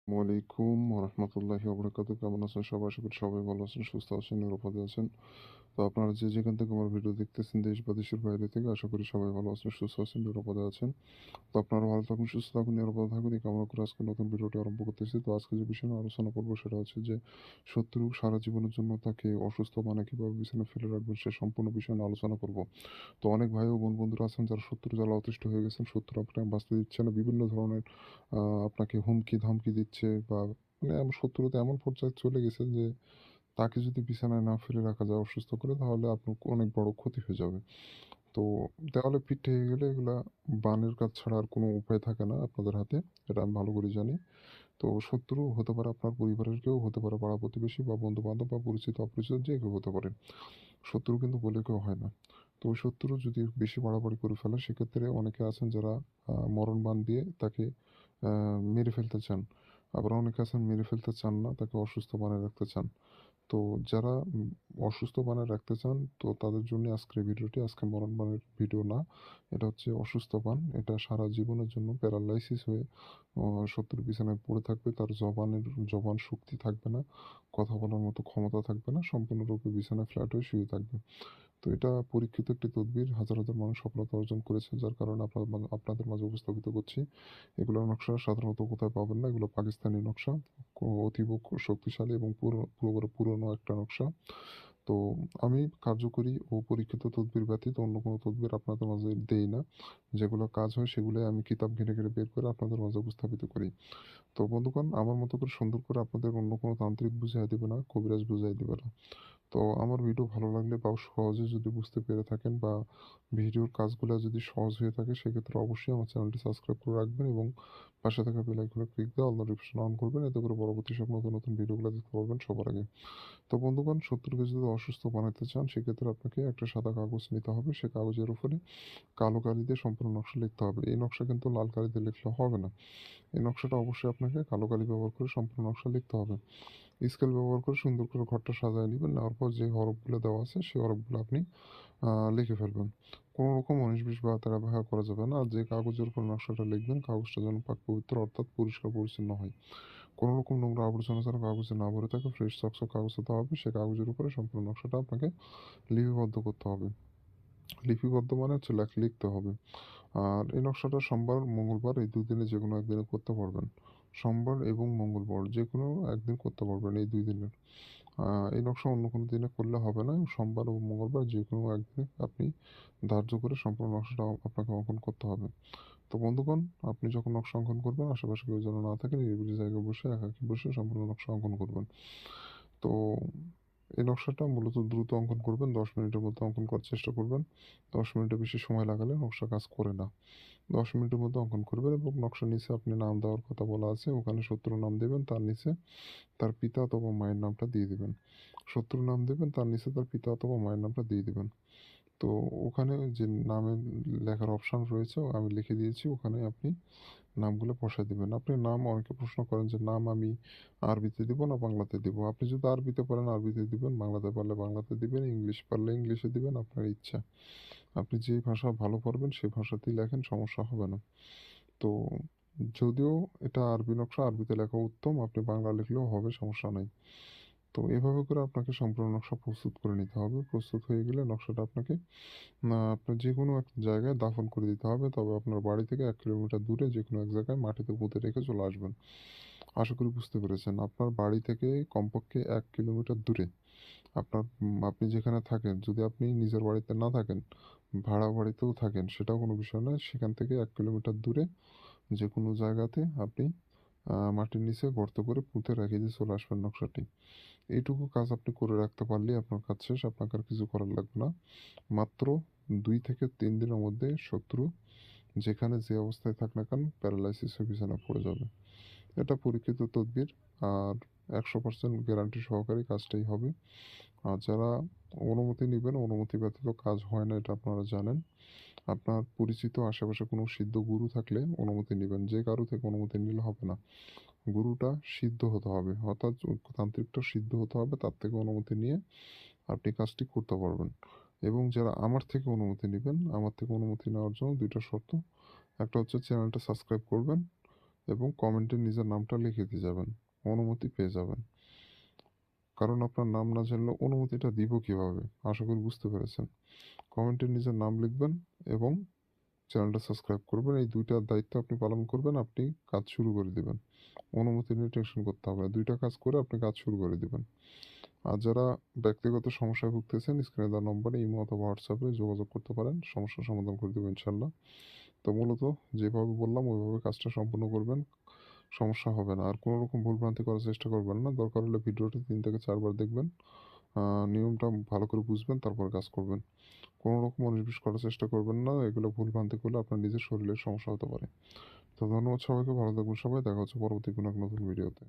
ওয়ালাইকুম রহমতুল্লাহি ওবরাকাতুহু। কেমন আছেন সবাই? আশা করি সবাই ভালো আছেন, সুস্থ আছেন, নিরাপদে আছেন। তো আপনারা যে যেখান থেকে আমার ভিডিও দেখতেছেন, দেশ বা দেশের বাইরে থেকে, আশা করি সবাই ভালো আছেন, সুস্থ আছেন, নিরাপদে আছেন। তো আপনারা ভালো থাকুন, সুস্থ থাকুন, নিরাপদে থাকুন, এই কামনা করে আজকে নতুন ভিডিওটি আরম্ভ করতেছি। তো আজকে যে বিষয় নিয়ে আলোচনা করবো সেটা হচ্ছে যে শত্রু সারা জীবনের জন্য তাকে অসুস্থ মানে কিভাবে বিছানায় ফেলে রাখবেন সে সম্পূর্ণ বিষয় নিয়ে আলোচনা করব। তো অনেক ভাই ও বন্ধুরা আছেন যারা শত্রু জ্বালা অতিষ্ঠ হয়ে গেছেন, শত্রু আপনাকে বাঁচতে দিচ্ছে না, বিভিন্ন ধরনের আপনাকে হুমকি ধামকি দিচ্ছে, বা মানে শত্রুতা এমন পর্যায়ে চলে গেছে যে তাকে যদি বিছানায় না ফেলে রাখা যায় অসুস্থ করে, তাহলে আপনার অনেক বড় ক্ষতি হয়ে যাবে। তো দেওয়ালে পিঠ ঠেকে গেলে এগুলা বানের কাজ ছাড়া আর কোনো উপায় থাকে না আপনাদের হাতে, এটা আমি ভালো করে জানি। তো শত্রু হতে পারে আপনার পরিবারের কেউ, হতে পারে পাড়া প্রতিবেশী বা বন্ধু বান্ধব বা পরিচিত অপরিচিত, যে কেউ হতে পারে। শত্রু কিন্তু বলে কেউ হয় না। তো ওই শত্রু যদি বেশি বাড়াবাড়ি করে ফেলে, সেক্ষেত্রে অনেকে আছেন যারা মরণ বাণ দিয়ে তাকে মেরে ফেলতে চান। আবার অনেকে আছেন মেরে ফেলতে চান না, তাকে অসুস্থ বানায় রাখতে চান। তো যারা অসুস্থ বানায় রাখতে চান, তো তাদের জন্য আজকের ভিডিওটি। আজকে মরণ বানের ভিডিও না, এটা হচ্ছে অসুস্থ বান। এটা সারা জীবনের জন্য প্যারালাইসিস হয়ে শত্রুর বিছানায় পড়ে থাকবে। তার জবান শক্তি থাকবে না, কথা বলার মতো ক্ষমতা থাকবে না, সম্পূর্ণরূপে বিছানায় ফ্ল্যাট হয়ে শুয়ে থাকবে। তো এটা পরীক্ষিত একটি তদবির, হাজার হাজার মানুষ সফলতা অর্জন করেছে, যার কারণে আপনাদের মাঝে উপস্থাপিত করছি। এগুলোর নকশা সাধারণত কোথায় পাবেন না, এগুলো পাকিস্তানি নকশা, অতীব শক্তিশালী এবং পুরনো একটা নকশা। তো আমি কার্যকরী ও পরীক্ষিত তদবির ব্যতীত অন্য কোনো তদবির আপনাদের মাঝে দেই না। যেগুলো কাজ হয় সেগুলোই আমি কিতাব ঘেঁটে ঘেঁটে বের করে আপনাদের মাঝে উপস্থাপিত করি। তো বন্ধুগণ, আমার মতো করে সুন্দর করে আপনাদের অন্য কোনো তান্ত্রিক বুঝাই দিবে না, কবিরাজ বুঝাই দিবে না। তো আমার ভিডিও ভালো লাগলে বা সহজে যদি বুঝতে পেরে থাকেন, বা ভিডিওর কাজগুলো যদি সহজ হয়ে থাকে, সেক্ষেত্রে অবশ্যই আমার চ্যানেলটি সাবস্ক্রাইব করে রাখবেন এবং পাশে থাকা বেল আইকনে ক্লিক দিয়ে অল নোটিফিকেশন অন করবেন। এতে করে পরবর্তী সব নতুন নতুন ভিডিওগুলো দেখতে পারবেন সবার আগে। তো বন্ধুগণ, শত্রুকে যদি অসুস্থ বানাতে চান, সেক্ষেত্রে আপনাকে একটা সাদা কাগজ নিতে হবে। সে কাগজের উপরে কালো কালি দিয়ে সম্পূর্ণ নকশা লিখতে হবে। এই নকশা কিন্তু লাল কালি দিয়ে লিখলে হবে না। এই নকশাটা অবশ্যই আপনাকে কালো কালি ব্যবহার করে সম্পূর্ণ নকশা লিখতে হবে। স্কেল ব্যবহার করে সুন্দর করে ঘরটা সাজায় নিবেন। নেওয়ার পর যে হরফগুলো দেওয়া আছে সেই হরফগুলো আপনি লিখে ফেলবেন। কোনো রকম ১৯-২০ বা তেড়াবেকা করা যাবে না। আর যে কাগজের উপর নকশাটা লিখবেন, কাগজটা যেন পাক পবিত্র অর্থাৎ পরিষ্কার পরিচ্ছন্ন হয়। কোনো রকম নোংরা আবর্জনা যেন কাগজে না ভরে থাকে, ফ্রেশ চকচক কাগজ হতে হবে। সে কাগজের উপরে সম্পূর্ণ নকশাটা আপনাকে লিপিবদ্ধ করতে হবে। লিপিবদ্ধ মানে হচ্ছে লিখতে হবে। আর এই নকশাটা সোমবার, মঙ্গলবার এই ২ দিনে যেকোনো একদিনে করতে পারবেন। সোমবার এবং মঙ্গলবার যেকোনো একদিন করতে পারবেন এই ২ দিনের। এই নকশা অন্য কোনো দিনে করলে হবে না। সোমবার ও মঙ্গলবার যেকোনো একদিন আপনি ধার্য করে সম্পূর্ণ নকশাটা আপনাকে অঙ্কন করতে হবে। তো বন্ধুগণ, আপনি যখন নকশা অঙ্কন করবেন, আশেপাশে কেউ যেন না থাকে, নিরিবিলি জায়গায় বসে একাকী বসে সম্পূর্ণ নকশা অঙ্কন করবেন। তো এই নকশাটা মূলত দ্রুত অঙ্কন করবেন। ১০ মিনিটের মধ্যে অঙ্কন করার চেষ্টা করবেন। ১০ মিনিটের বেশি সময় লাগালে নকশা কাজ করে না। ১০ মিনিটের মধ্যে অঙ্কন করবেন এবং নকশার নিচে আপনি নাম দেওয়ার কথা বলা আছে, ওখানে শত্রুর নাম দেবেন, তার নিচে তার পিতা অথবা মায়ের নামটা দিয়ে দিবেন। শত্রুর নাম দেবেন, তার নিচে তার পিতা অথবা মায়ের নামটা দিয়ে দিবেন। তো ওখানে যে নামের লেখার অপশন রয়েছে আমি লিখে দিয়েছি, ওখানে আপনি নামগুলো বসায় দিবেন। আপনি নাম, অনেকে প্রশ্ন করেন যে নাম আমি আরবিতে দিব না বাংলাতে দিব। আপনি যদি আরবিতে পারেন আরবিতে দিবেন, বাংলাতে পারলে বাংলাতে দিবেন, ইংলিশ পারলে ইংলিশে দিবেন, আপনার ইচ্ছা। আপনি যে ভাষা ভালো পারবেন সেই ভাষাতেই লেখেন, সমস্যা হবে না। তো যদিও এটা আরবি নকশা, আরবিতে লেখা উত্তম, আপনি বাংলা লিখলেও হবে, সমস্যা নাই। তো এভাবে করে আপনাকে সম্পূর্ণ নকশা প্রস্তুত করে নিতে হবে। প্রস্তুত হয়ে গেলে নকশাটা আপনাকে আপনার যেকোনো এক জায়গায় দাফন করে দিতে হবে। তবে আপনার বাড়ি থেকে ১ কিলোমিটার দূরে যেকোনো এক জায়গায় মাটিতে পুঁতে রেখে চলে আসবেন। আশা করি বুঝতে পেরেছেন। আপনার বাড়ি থেকে কমপক্ষে ১ কিলোমিটার দূরে আপনি যেখানে থাকেন, যদি আপনি নিজের বাড়িতে না থাকেন, ভাড়া বাড়িতেও থাকেন, সেটাও কোনো বিষয় নয়। সেখান থেকে ১ কিলোমিটার দূরে যেকোনো জায়গাতে আপনি মাটির নিচে গর্ত করে পুঁতে রেখে দিয়ে চলে আসবেন নকশাটি। এইটুকু কাজ আপনি করে রাখতে পারলেই আপনার কাজ শেষ। আপনাকে আর কিছু করার লাগবে না। মাত্র ২ থেকে ৩ দিনের মধ্যে শত্রু যেখানে যে অবস্থায় থাক না কেন প্যারালাইসিস হয়ে বিছানায় পড়ে যাবে। এটা পরীক্ষিত তদবির, আর ১০০% গ্যারান্টি সহকারে কাজটাই হবে। আর যারা অনুমতি নিবেন, অনুমতি ব্যতীত কাজ হয় না, এটা আপনারা জানেন। আপনার পরিচিত আশেপাশে কোনো সিদ্ধ গুরু থাকলে অনুমতি নিবেন। যে কারো থেকে অনুমতি নিলে হবে না। গুরুটা সিদ্ধ হতে হবে, অর্থাৎ তান্ত্রিকটা সিদ্ধ হতে হবে, তার থেকে অনুমতি নিয়ে আপনি কাজটি করতে পারবেন। এবং যারা আমার থেকে অনুমতি নিবেন, আমার থেকে অনুমতি নেওয়ার জন্য ২ টা শর্ত। একটা হচ্ছে চ্যানেলটা সাবস্ক্রাইব করবেন এবং কমেন্টে নিজের নামটা লিখে দিয়ে যাবেন। অনুমতি পেয়ে যাবেন। কারণ আপনার নাম না জানলে অনুমতিটা দিব কিভাবে? আশা করি বুঝতে পেরেছেন। কমেন্টে নিজের নাম লিখবেন এবং চ্যানেলটা সাবস্ক্রাইব করবেন। এই ২ টা দায়িত্ব আপনি পালন করবেন, আপনি কাজ শুরু করে দিবেন। অনুমতি নিয়ে টেনশন করতে হবে না। ২ টা কাজ করে আপনি কাজ শুরু করে দিবেন। আর যারা ব্যক্তিগত সমস্যায় ভুগতেছেন, স্ক্রিনে দেওয়া নম্বরে ইমো অথবা হোয়াটসঅ্যাপে যোগাযোগ করতে পারেন। সমস্যার সমাধান করে দেব ইনশাআল্লাহ। তো মূলত যেভাবে বললাম ওইভাবে কাজটা সম্পূর্ণ করবেন। সমস্যা হবে না। আর কোনো রকম ভুলভ্রান্তি করার চেষ্টা করবেন না। দরকার হলে ভিডিওটি ৩ থেকে ৪ বার দেখবেন। নিয়মটা ভালো করে বুঝবেন, তারপর কাজ করবেন। কোনো রকম মনোনিবেশ করার চেষ্টা করবেন না। এগুলো ভুলভ্রান্তি করলে আপনার নিজের শরীরের সমস্যা হতে পারে। তো ধন্যবাদ সবাইকে। ভালো থাকবেন সবাই। দেখা হচ্ছে পরবর্তী কোনো এক নতুন ভিডিওতে।